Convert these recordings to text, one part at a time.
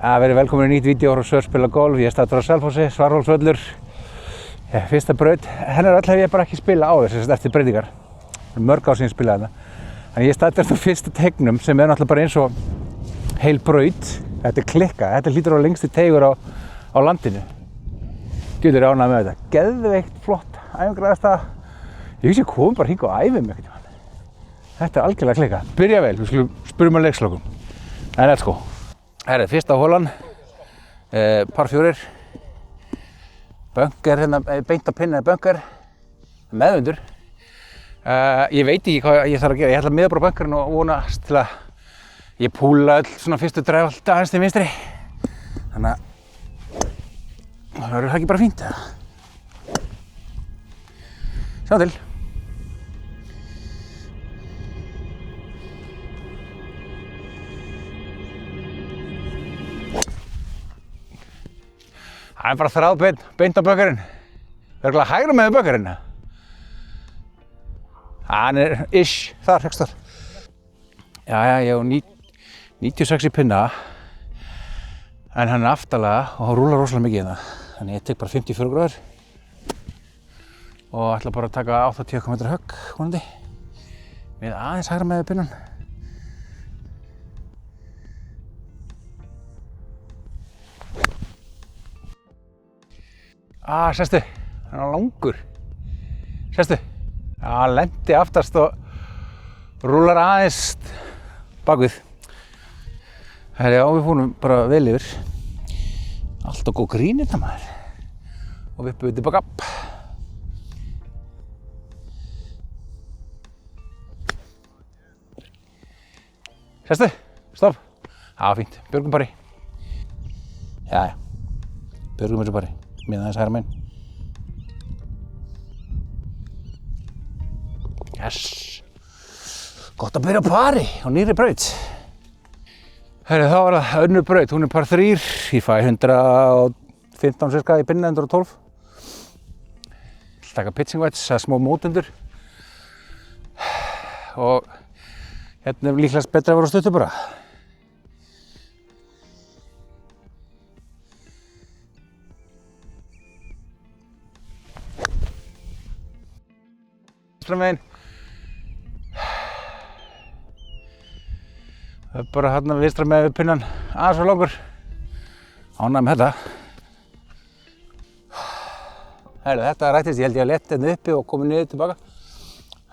Verið velkomin í nýtt vídeo frá Svörspila golf. Ég er staddur á Selfossi, Svarhólsvöllur. Fyrsta braut. Hennar öll hef ég bara ekki spilað á þess eftir breytingar. Mörg ár síðan ég spilaði þarna. Þannig ég staddur á fyrsta tegnum sem er náttúrulega bara eins og heil braut. Þetta er klikka. Þetta hlýtur á lengsti teigur á landinu. Gjöld er ánægð með þetta. Geðveikt flott æfingaræðastað. Ég hugsi ég kom bara hingað og æfi mig einhvern tímann. Þetta er algjörlega klikka. Byrja vel. Við skulum spyrjum að leikslokum. En let's go. Herri, fyrsta holan, par 4, bunker hérna, beint á pinna bunker, meðvundur. Ég veit ekki hvað ég þarf að gera, ég ætla að miða bara bunkerinn og vonast til að ég púla öll svona fyrstu dræf alltaf aðeins til vinstri. Þannig að það verður ekki bara fínt. Sjá til. Það er bara þráð beint á bunkerinn. Örugglega hægra með bunkerinn. Hann er ish þar, högst þar. Já, ég á 96 í pinna. En hann er aftarlega og hann rúlar rosalega mikið hérna. Þannig ég tek bara 54 gráður. Og ætla bara að taka 80 km högg, vonandi. Með aðeins hægra með pinnan. Sestu, hann er langur. Sestu. Hann lendi aftast og rúlar aðeins bakvið. Herri, já, við fórum bara vel yfir. Allt og góð grín þetta maður. Og við buðum tilbaka upp. Sestu, stopp. Já, fínt. Björgum bara í. Já. Björgum þessu bara í. Miðan þess hægra megin. Yes! Gott að byrja á pari á nýrri braut. Herri, þá var það önnur braut, hún er par 3. Ég fæ 115 cirka í pinna, 112. Taka pitching wedge, það er smá mótundur. Og hérna er líklegast betra að vera á stuttu bara. Vinstra megin. Það er bara hérna vinstra megin við pinnan aðeins og langur. Ánægð með þetta. Herri, þetta rættist, ég held ég að letta hérna uppi og komið niður tilbaka.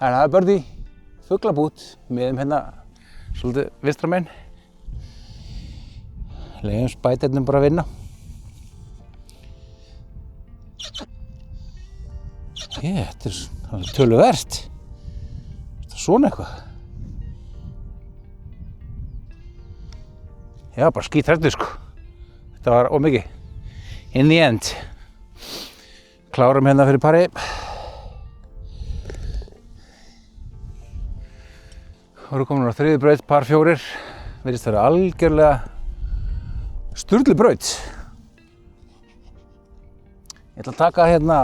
Herri, það er birdie, fuglabút, með hérna svolítið vinstra megin. Leyfum spæternum bara að vinna. Þetta er töluvert. Þetta er svona eitthvað. Já, bara skítrættur sko. Þetta var ómikið. In the end. Klárum hérna fyrir pari. Voru komin á þriðju braut, par 4. Virðist vera algjörlega sturlu braut. Ég ætla að taka hérna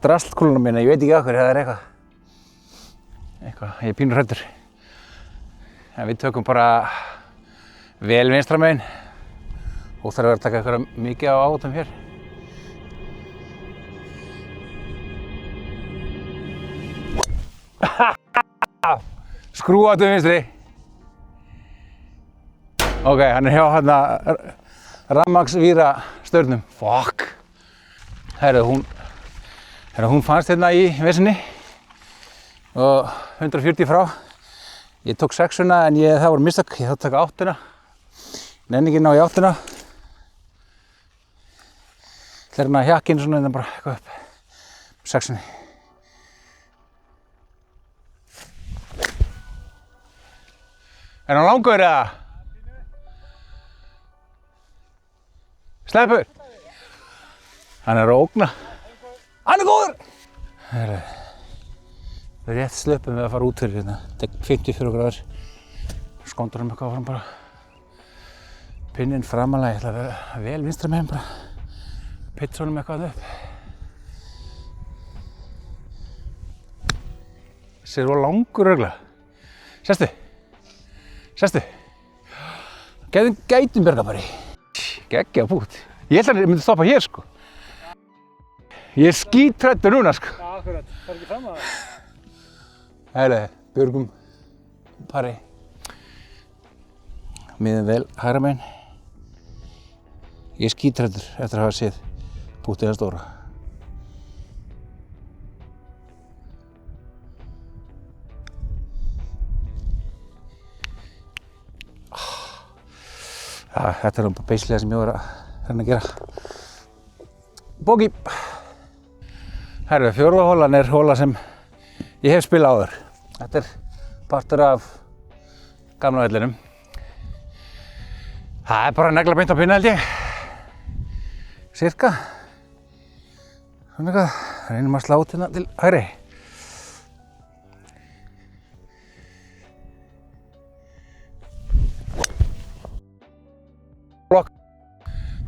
drastlkúluna mína, ég veit ekki af hverju, það er eitthvað, ég er pínur hræddur. En við tökum bara vel vinstra megin. Óþarf að vera að taka eitthvað mikið á átum hér. Skrúa átum vinstri. Ok, hann er hjá hérna rafmagnsvíra störnum. Fuck. Herru, hún fannst hérna í vesinni og 140 frá. Ég tók 6-una en það voru mistök, ég þátt að taka 8-una. Nenni ekki ná í 8-una. Það er hérna hjakkinn svona en bara eitthvað upp. 6-unni. Er hann langur eða? Sleppur? Hann er að ógna. Hann er góður! Herri, við rétt slöpum við að fara út fyrir hérna. Þetta er 54 gráður. Skóndurum eitthvað áfram bara. Pinninn framalega, ég ætla að vera vel vinstra megin bara. Pitchonum eitthvað upp. Þessi er langur örugglega. Sestu. Gætum Björgabari. Geggja pút. Ég held að ég myndi stoppa hér sko. Ég er skítræddur núna sko. Já, akkurat. Það ekki fram að það. Heiði, Björgum pari. Miðum vel hægra megin. Ég er skítræddur eftir að hafa séð pútið að stóra. Ja, þetta er bara beislega sem ég var að reyna að gera. Bogey. Herru, fjórða hólan er hóla sem ég hef spilað áður. Þetta er partur af gamla vellinum. Það er bara að negla beint á pinna held ég. Cirka. Svona eitthvað. Reynum að slá út hérna til hægri.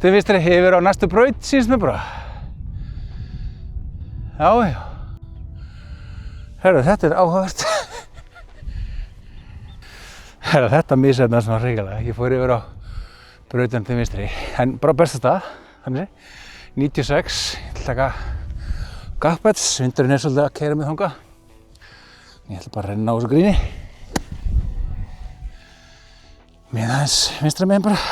Til vinstri yfir á næstu braut, sýnst mér bara. Já. Herru, þetta er áhugavert. Herru, þetta misheppnaði svona hrikalega. Ég fór yfir á brautina til vinstri. En bara besta stað, þannig. 96, ég ætla að taka gappets. Vindurinn er svolítið að keyra mig þangað. Ég ætla bara að renna á þessu gríni. Mér aðeins vinstra megin bara.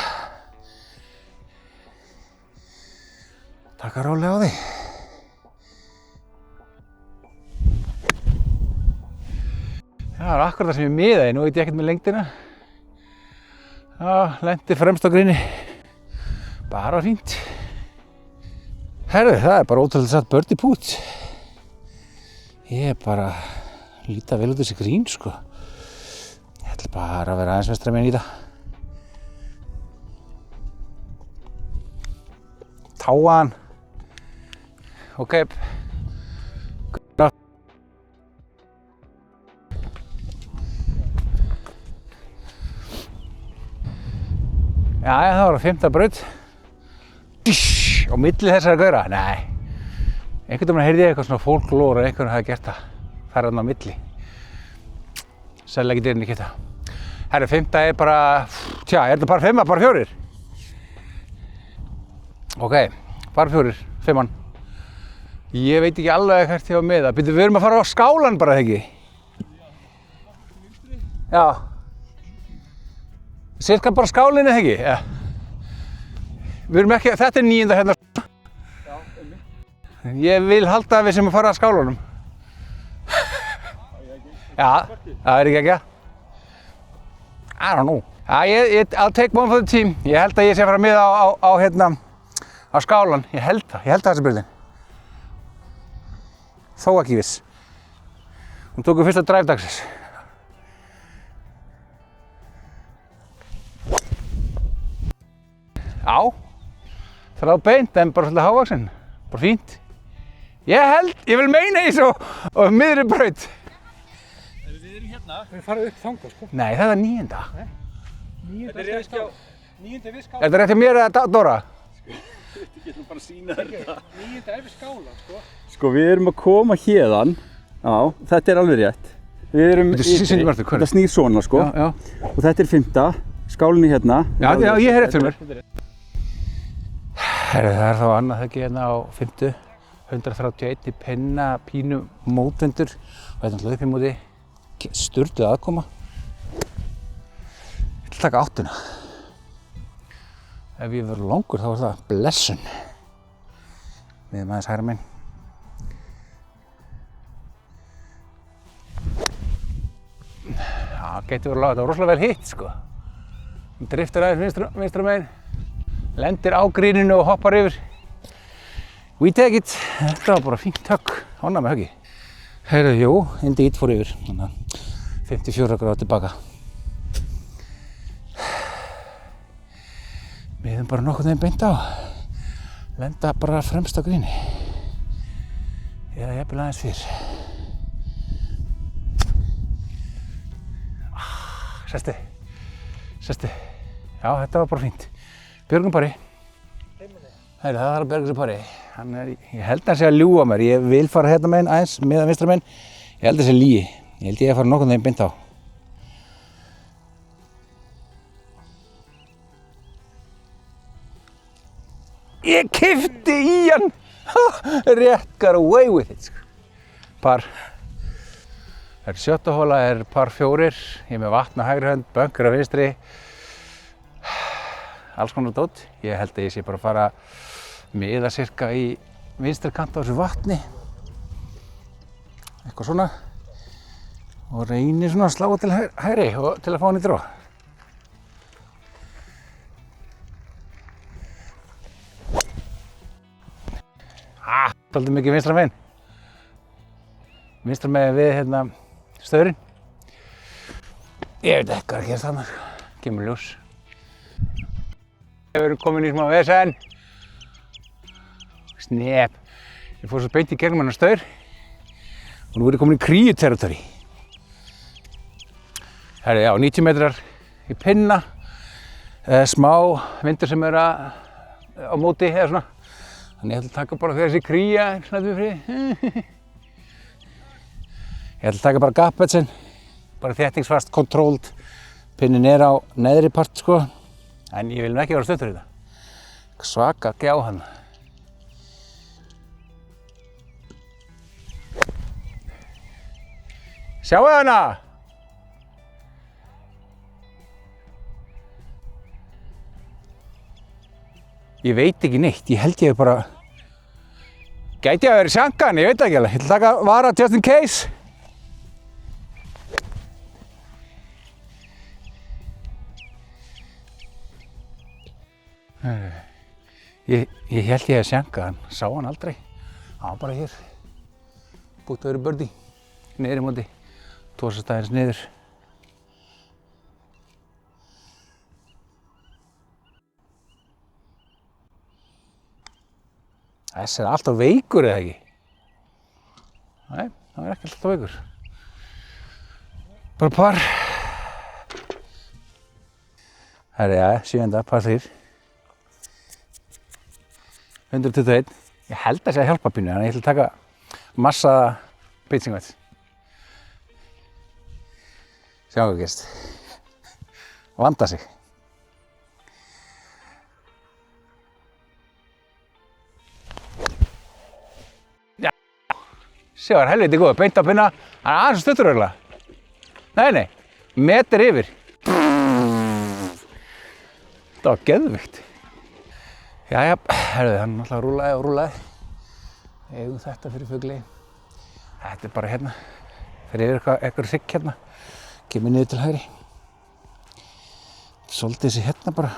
Taka rólega á því. Það var akkurat það sem ég miðaði, nú veit ég ekkert með lengdina. Já, lendi fremst á gríni. Bara fínt. Herðu, það er bara ótrúlega satt birdie putt. Ég er bara að líta vel út þessi grín, sko. Ég ætla bara að vera aðeins vestra megin í það. Táan. Ok. Jæja, það var að 5. braut. Á milli þessara gaura? Nei. Einhvern veginn heyrði ég eitthvað svona folklór að einhvern hafi gert það. Það er þarna á milli. Sennilega ekki dyrinn ekki þetta. Herru, 5. er bara, tja, er þetta bara 5, bara 4? Ok, bara 4, 5. Ég veit ekki alveg hvert ég var með það. Við erum að fara á skálan bara, ekki? Já. Cirka bara skálinni, ekki? Já. Við erum ekki, þetta er 9. hérna. Já, einmitt. Ég vil halda að við sem að fara að skálunum. Já, það er ekki. I don't know. Já, I'll take one for the team. Ég held að ég sé að fara með á skálan. Ég held það þessi byrðin. Þó ekki viss. Hún tók fyrsta drive dagsins. Já, það er á beint en bara svolítið hávaxinn. Bara fínt. Ég vil meina í svo miðri braut. Við erum hérna. Við farum upp þangað, sko. Nei, það er 9. Nei. 9. við skála. Er þetta rétt hjá mér eða Dóra? Ég ætlum bara að sýna þetta. 9. er við skála, sko. Sko, við erum að koma hérðan. Já, þetta er alveg rétt. Við erum þetta snýr svona, sko. Já. Og þetta er 5. Skálinni hérna. Já, ég hef rétt fyrir mér. Herru, það er þá annað þekki hérna á 5. 131 í penna, pínu mótvendur og þetta er upp í móti sturluð aðkoma. Ég ætla að taka 8. Ef ég verður langur þá er það blessun. Við erum aðeins hægra megin. Já, getur verið að laga þetta. Það var rosalega vel hitt, sko. Hún driftir aðeins vinstra megin, lendir á gríninu og hoppar yfir. We take it. Þetta var bara fínt högg. Ánægð með höggi. Heyrðu, jú, Indeed fór yfir. Þannig að 54 gráður tilbaka. Við erum bara nokkurn veginn beint á. Lenda bara fremst á gríni. Eða jafnvel aðeins fyrr. Sestu. Já, þetta var bara fínt. Björgum pari. Heyrðu, það var Björgum pari. Ég held að hann sé að ljúga mér. Ég vil fara hérna meginn aðeins, miðan vinstra meginn. Ég held að það sé lygi. Ég held ég að fara nokkurn veginn beint á. Ég kippti í hann. Rétt got away with it. Par. Það sjötta hóla par 4. Ég er með vatn á hægri hönd, bunker á vinstri. Alls konar dót. Ég held að ég sé bara að fara miða cirka í vinstri kant á þessu vatni. Eitthvað svona. Og reyni svona að slá til hægri og til að fá hann í dró. Svolítið mikið vinstra megin. Vinstra megin við staurinn. Ég veit ekki hvað að gera þarna. Kemur ljós. Við erum komin í smá vesen. Snep. Ég fór svo beint í gegnum hennar staur. Og nú er ég komin í kríuterritóri. Herri, já, 90 metrar í pinna. Smá vindur sem er á móti eða svona. Þannig ég ætla að taka bara þegar þessi kría snætt við frið. Ég ætla að taka bara gapvetsinn, bara þéttingsfast, controlled. Pinnin er á neðri part sko, en ég vil nú ekki vera stuttur í þetta. Svaka gjá hann. Sjáu hana! Ég veit ekki neitt, ég held ég bara... Gæti að vera sjankan, ég veit ekki alveg. Ég ætla að taka vara just in case. Ég held ég að sjanka hann, sá hann aldrei. Hann var bara hér. Búið að vera birdie, niður í móti. Tósast aðeins niður. Þessi er alltaf veikur eða ekki? Nei, það er ekki alltaf veikur. Bara par. Herri, já, 7. par 3. 121. Ég held að það sé að hjálpa pínu, þannig ég ætla að taka massaða pitching wedge. Sjáum hvað gerist. Vanda sig. Sjá, það er helviti góð, beint á pinna, hann er aðeins stuttur örugglega. Nei, meter yfir. Það var geðveikt. Jæja, herðu, hann náttúrulega rúllaði og rúllaði. Eigum þetta fyrir fugli. Þetta er bara hérna, fyrir yfir eitthvað hrygg hérna. Kemur niður til hægri. Svolítið þessi hérna bara.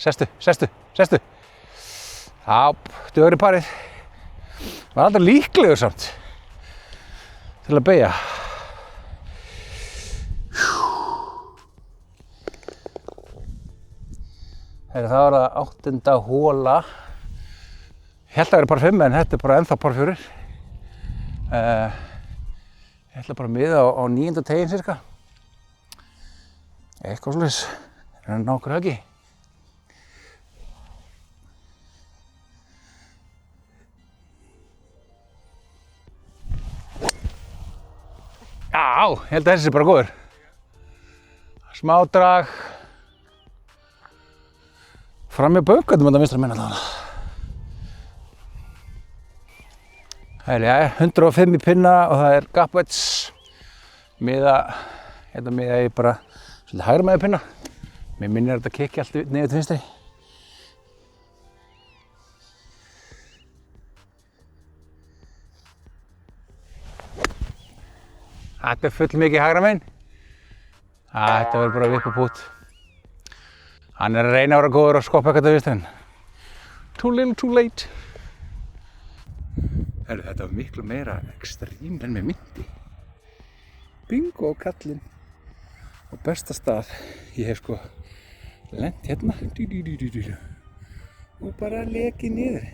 Sestu. Já, dugur í parið. Var aldrei líklegur samt til að beygja. Það var það 8. hóla. Ég held að það væri par 5 en þetta er bara ennþá par 4. Ég ætla bara að miða á 9. teginn cirka. Eitthvað svoleiðis. Reyna að ná okkur höggi. Já, ég held að þessi sé bara góður. Smá drag. Fram með böggötum þetta vinstra minna allavega. Það er 105 í pinna og það er gap wedge. Hérna miða ég bara svolítið hægra með pinna. Mér minnir þetta kikki allt niður til vinstri. Þetta er full mikið hægra megin. Þetta verður bara vipp og pút. Hann er að reyna að vera góður og skoppa eitthvað til vinstri. Too little, too late. Þetta var miklu meira ekstrím en með myndi. Bingo kallinn. Og besta stað. Ég hef sko lent hérna. Og bara lekið niður.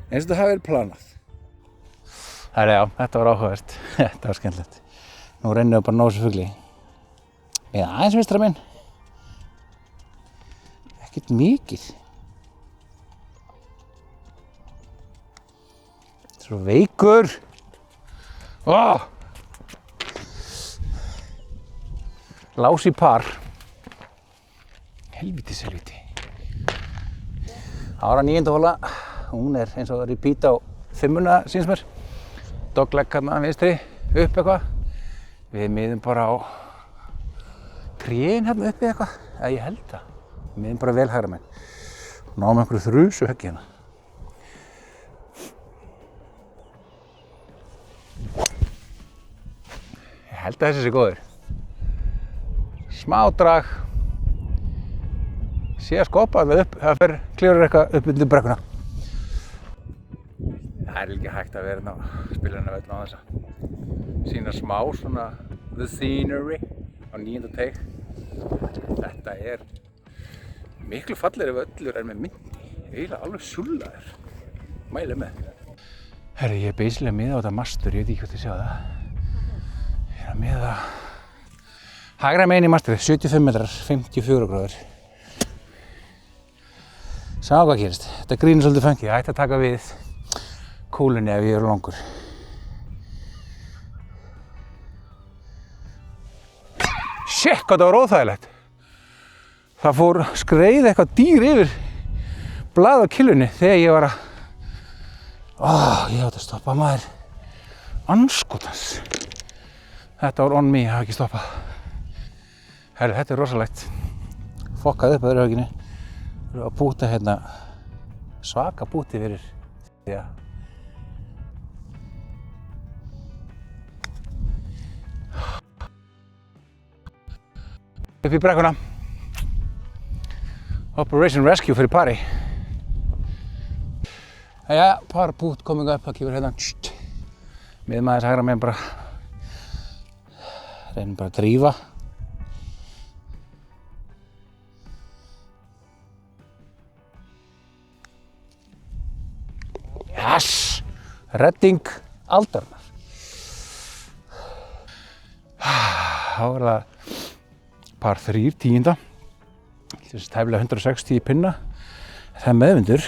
Eins og þetta hafi verið planað. Já, þetta var áhugavert. Þetta var skemmtilegt. Nú reynum við bara að ná þessu fugli. Eða aðeins vinstra megin. Ekkert mikið. Svo veikur. Lási par. Helvíti. Ára 9. hóla, hún eins og repeat á 5-una síns mér. Dogleg hérna vinstri, upp eitthvað. Við miðum bara á trén hérna uppi eitthvað, eða ég held það. Við miðum bara vel hægra megin. Náum einhverju þrusu höggi hérna. Ég held að þessi sé góður. Smá drag. Sé að skoppa alveg upp, það klifrar eitthvað upp undir brekkuna. Það ekki hægt að vera hérna á spilurinn á þess að sýna smá svona the scenery á 9. teig. Þetta miklu fallegri völlur en með myndi. Eiginlega alveg sjúllaður. Mæli með. Herri, ég basically miða á þetta mastur, ég veit ekki hvort þið sjá það. Ég að miða hægra megin í masterið, 75 metrar, 54 gráður. Sjá hvað gerist. Þetta grínur svolítið funky. Ég ætti að taka við kúlunni ef ég langur. Shit, hvað það var óþægilegt. Það fór skreið eitthvað dýr yfir blað á killunni þegar ég var að ég átti að stoppa maður. Andskotans. Þetta var on me, ég hafi ekki stoppað. Herri, þetta rosalegt. Fokkað upp öðru höginni. Við erum að búta hérna svaka búti fyrir því að upp í brekkuna. Operation Rescue fyrir pari. Jæja, par bút koming upp, það kemur hérna. Miðum aðeins hægra megin bara. Reynum bara að drífa. Yes! Redding aldarinnar. Þá það par 3, 10. Þessi tæplega 160 í pinna. Það meðvindur.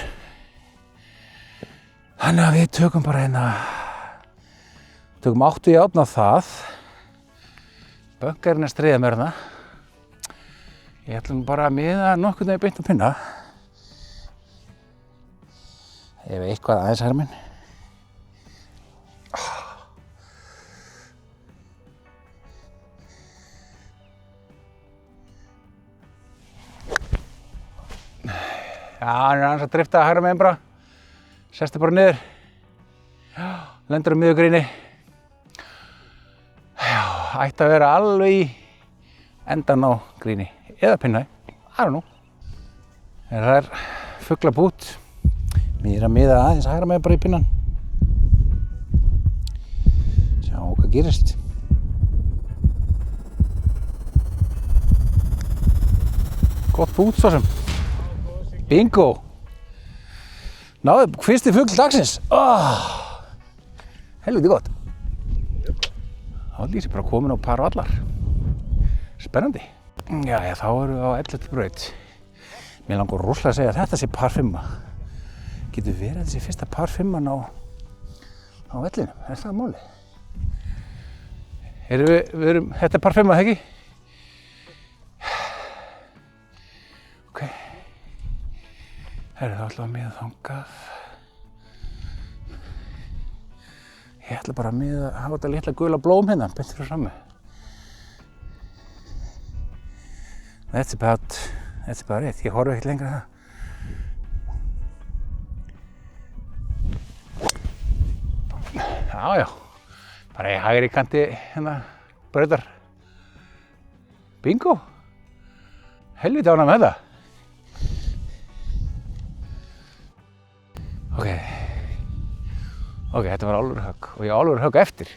Þannig að við tökum bara tökum 8 járn á það. Böngarinn stríða mér hérna. Ég ætlum bara að miða nokkurn veginn beint á pinna. Ef eitthvað aðeins hægra minn. Já, hann aðeins að drifta hægra megin bara. Sestu bara niður. Lendur á miðjugríni. Já, ætti að vera alveg í endan á gríni. Eða pinna, I don't know. Það fuglabút. Ég að miða aðeins hægra megin bara í pinnan. Sjá hvað gerist. Gott bút svo sem. Bingo! Náðu, fyrsti fugl dagsins. Helviti gott. Þá lýsir bara komin á par vallar. Spennandi. Jæja, þá erum við á 11. braut. Mér langar rosalega að segja að þetta sé par 5. Getur verið þessi fyrsta par 5-an á vellinum, það málið? Þetta par 5, ekki? Ok. Þá ætlum við að miða þangað. Ég ætla bara að miða, hafa þetta litla gula blóm hérna, beint fyrir frammi. That's about it, ég horfi ekkert lengra það. Já, bara í hægri kanti hérna brautar. Bingo! Helviti ánægður með þetta. Ok, þetta var alvöru högg og ég á alvöru högg eftir.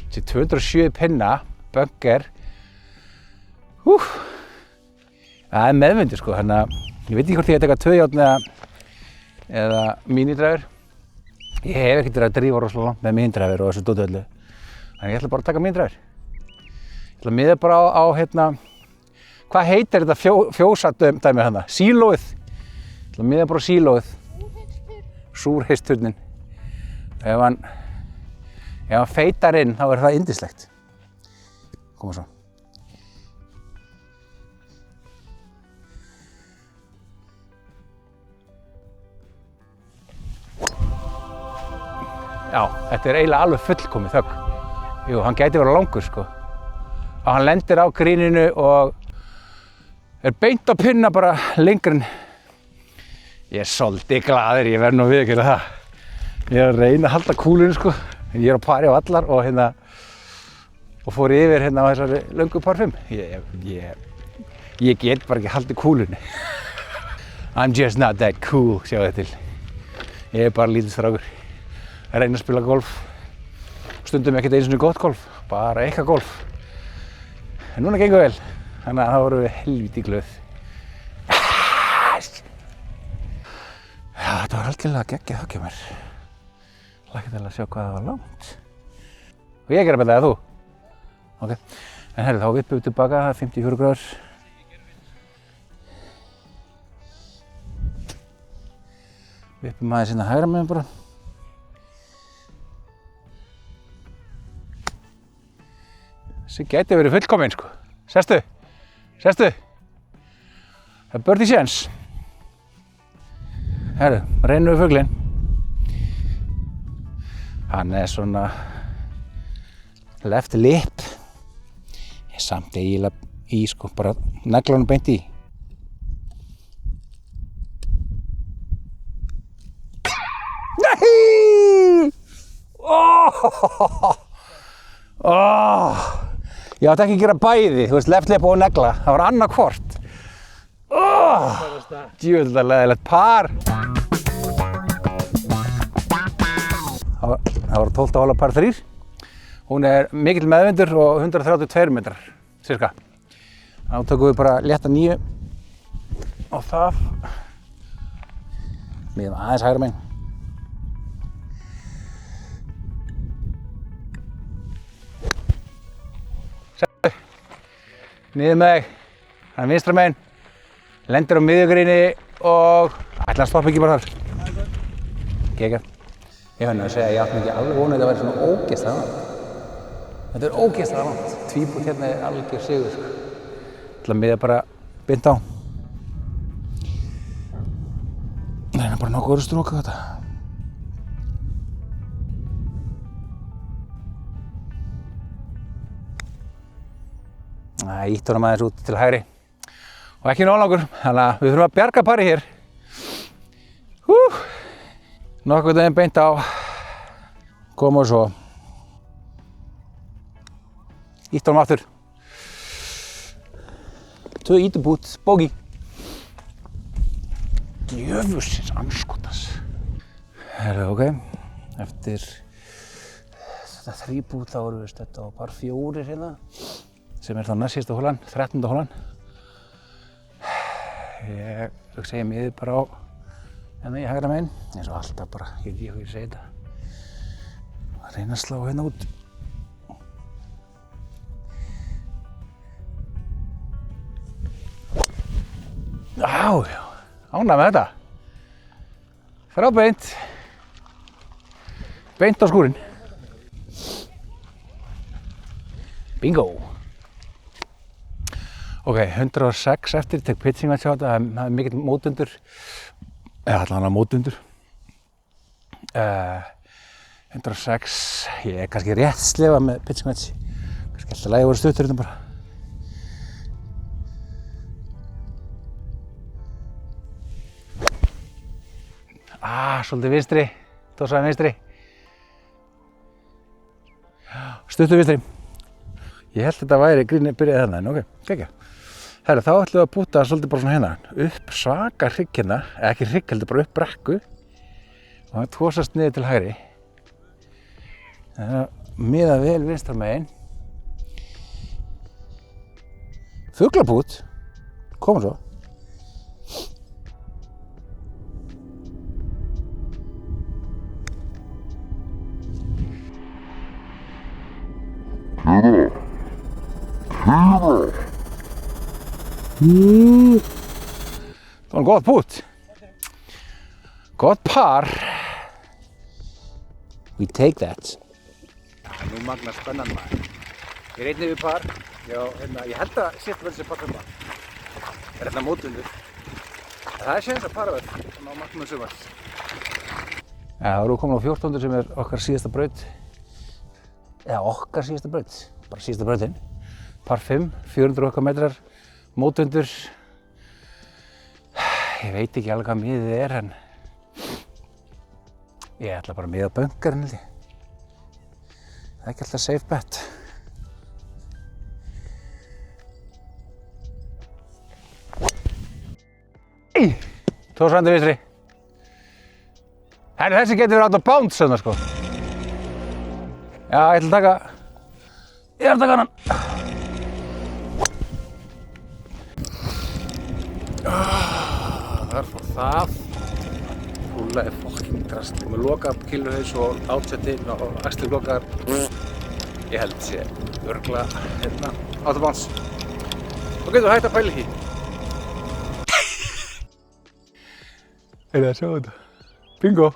Þessi 207 pinna, bögger. Það meðvindur sko, þannig að ég veit ekki hvort ég að taka 2 járn eða mínidræfur. Ég hef ekkert verið að drífa rosalega langt með mínidræfur og þessu dóti öllu. Þannig ég ætla bara að taka mínidræfur. Ég ætla að miða bara á hvað heitir þetta fjósadæmi hérna? Sílóið. Ég ætla að miða bara á sílóið. Súrheysturnin. Ef hann feitar inn þá er það yndislegt. Koma svo. Já, þetta er eiginlega alveg fullkomið þögn. Jú, hann gæti verið langur sko. Og hann lendir á gríninu og er beint á pinna bara lengur en... Ég er svolítið glaður, ég verð nú að viðurkenna það. Ég er að reyna að halda kúlunni sko. Ég er á pari á allar og og fór yfir á þessari löngu par 5. Ég get bara ekki haldið kúlunni. I'm just not that cool, sjáu þetta til. Ég er bara lítill strákur. Að reyna að spila golf. Stundum ekkert einu sinni gott golf, bara eitthvað golf. En núna gengur vel, þannig að það voru við helvíti glöð. Já, þetta var algjörlega geggjað högg hjá mér. Hlakka til að sjá hvað það var langt. Og ég er að benda það, þú? Ok, en herri, þá vippum við tilbaka, 54 gráður. Vippum aðeins inn að hægra megin bara. Þessi gæti verið fullkominn, sko. Sestu. Það er birdie chance. Herru, reynum við fuglinn. Hann er svona left lip. Ég er samt eiginlega í, sko, bara negla honum beint í. Nei! Ég átti ekki að gera bæði, þú veist, left lip og negla. Það var annað hvort. Djöfull leiðilegt par. Það var 12. hóla par 3. Hún er mikill meðvindur og 132 metrar, cirka. Þá tökum við bara létta 9 á það. Miðum aðeins hægra megin. Sættu. Niður með þig. Það er vinstra megin. Lendir á miðjugríni og ætla að stoppa ekki bara þar. Geggjað. Ég fann að segja að ég átti mikið alveg vonað að þetta væri svona ógeðslega langt. Þetta er ógeðslega langt. Tvíbút hérna er algjör sigur, sko. Ég ætla að miða bara beint á. Það er bara nokkuð góður strók á þetta. Það ítt honum aðeins út til hægri. Og ekki nóg langur, þannig að við þurfum að bjarga pari hér. Nokkuð daginn beint á. Koma og svo. Ítt honum aftur. 2 ítubút, bogey. Djöfusins andskotans. Herru, ok. Eftir þetta 3 bút þá erum við stödd á par 4 hérna. Sem er þá næst síðasta hólan, 13. hólan. Ég hugsa ég miði bara á hérna í hægra megin, eins og alltaf bara, ég veit ekki hvað ég segi þetta. Að reyna að slá hérna út. Já, ánægð með þetta. Frábeint. Beint á skúrinn. Bingo. Ok, 106 eftir, tek pitching match á þetta, það er mikill mótundur. Eða allavega mótundur. 106, ég er kannski rétt slefa með pitching match. Kannski alltaf lagi voru stuttur hérna bara. Svolítið vinstri, tósaði vinstri. Stuttur vinstri. Ég held þetta væri grínið byrjaði þarna, en ok, geggjað. Herru, þá ætlum við að búta svolítið bara svona hérna, upp svaka hrygg hérna, eða ekki hrygg heldur, bara upp brekku og það tósast niður til hægri. Það er að miða vel vinstra megin. Fuglabút, koma svo. Það var gott bút. Gott par. We take that. Nú magnar spennan maður. Ég er einnig við par. Ég held að sitt vel sem par 5. Það er hérna mótundur. Það er séns að para vel. Þannig á magnum sumars. Já, þá erum við komin á 14. sem okkar síðasta braut. Eða okkar síðasta braut, bara síðasta brautin. Par 5, 400 okkar metrar, mótvindur. Ég veit ekki alveg hvað miðið en ég ætla bara að miða bunkarinn held ég. Það ekki alltaf safe bet. Tórsvandur vinstri. Herri, þessi getur verið out of bounds svona sko. Já, ég ætla að taka hann. Þar fór það. Rúlaði fucking drasli. Með loka killuhaus og outsetinn og axlirlokaðar. Ég held sé örgla hérna out of bounds. Þá getur við hægt að pæla í því. Sjá þetta. Bingo.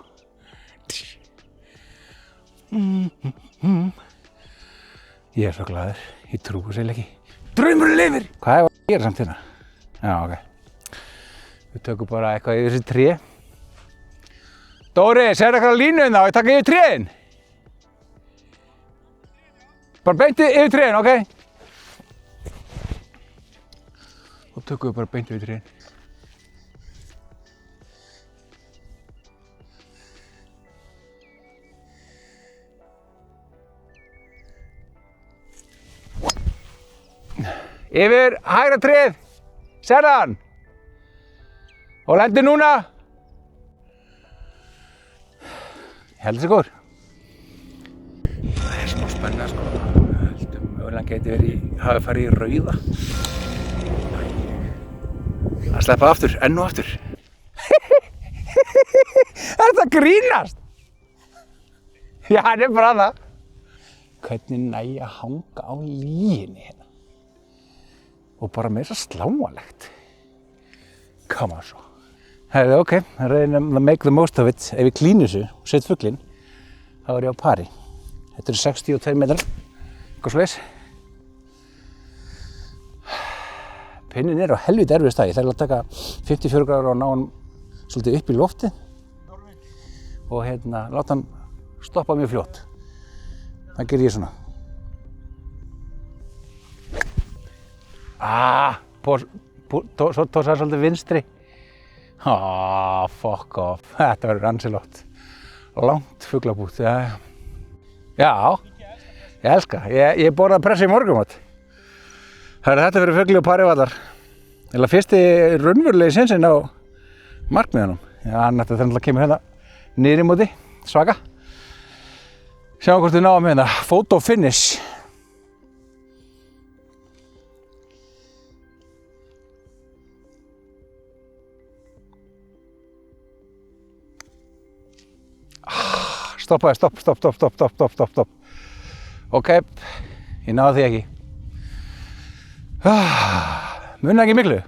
Ég svo glaður. Ég trúi sér ekki. Draumurinn lifir! Hvað er að gera samt hérna? Já, ok. Við tökum bara eitthvað yfir þessi tré. Dóri, segðu eitthvað á línu hérna og ég taka yfir tréin. Bara beint yfir tréin, ok? Og tökum við bara beint yfir tréin. Yfir hægra tréð, sérðu hann? Og lendi núna. Ég held þessi góður. Það er smá spenna sko. Mögulega geti hafi farið í rauða. Það sleppa aftur, enn og aftur. Er þetta grínast? Já, það er bara það. Hvernig næ ég að hanga á líginni hérna? Og bara með þess að sláanlegt. Come on svo. Hefði, ok, reynum að make the most of it. Ef ég klínu þessu og set fuglinn, þá er ég á pari. Þetta eru 62 metrar, eitthvað svoleiðis. Pinnin er á helviti erfiðu stað. Ég þarf að taka 54 gráður og ná hann svolítið upp í loftið. Og hérna, láta hann stoppa mjög fljótt. Það ger ég svona. Svo tók það svolítið vinstri. Fuck off. Þetta verður ansilott. Langt fuglabút, já. Já, ég elska. Ég borðaði pressu í morgunmat. Þetta verður fugli og parivallar. Eða fyrsti raunverulegi sinsinn á markmiðunum. Já, þetta þannig að kemur hérna niður í móti, svaka. Sjáum hvort við náum hérna. Photo finish. Stoppaði, stopp. Ok, ég náði því ekki. Munið ekki miklu.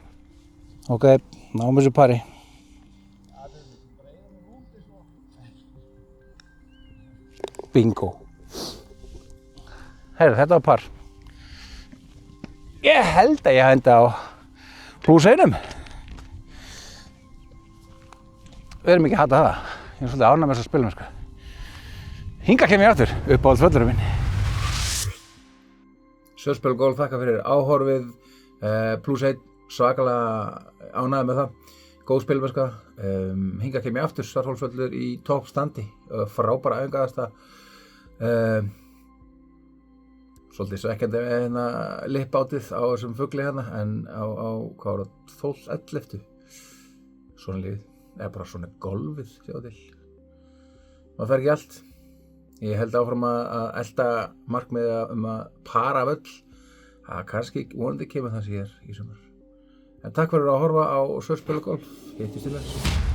Ok, náum þessu pari. Bingo. Heyrðu, þetta var par. Ég held að ég hendi á +1. Við erum ekki að hata það. Ég er svolítið ánægður með þessa spilum, sko. Hingað kem ég aftur, uppáhalds völlurinn minn. Surfspelar Golf þakka fyrir áhorfið, +1, svakalega ánægður með það. Góð spilmennska, hingað kem ég aftur, Svartholtsvöllur í toppstandi, frábæra æfingaðasta. Svolítið svekkjandi hérna lippátið á þessum fugli hérna, en á hvað var það, 12-11. Svona lífið, eða bara svona golfið, sjáðu til. Maður fer ekki allt. Ég held áfram að elta markmiða að para völl. Það kannski vonandi kemur það sér í sumar. En takk fyrir að horfa á Surfspelar Golf. Hittist til þess.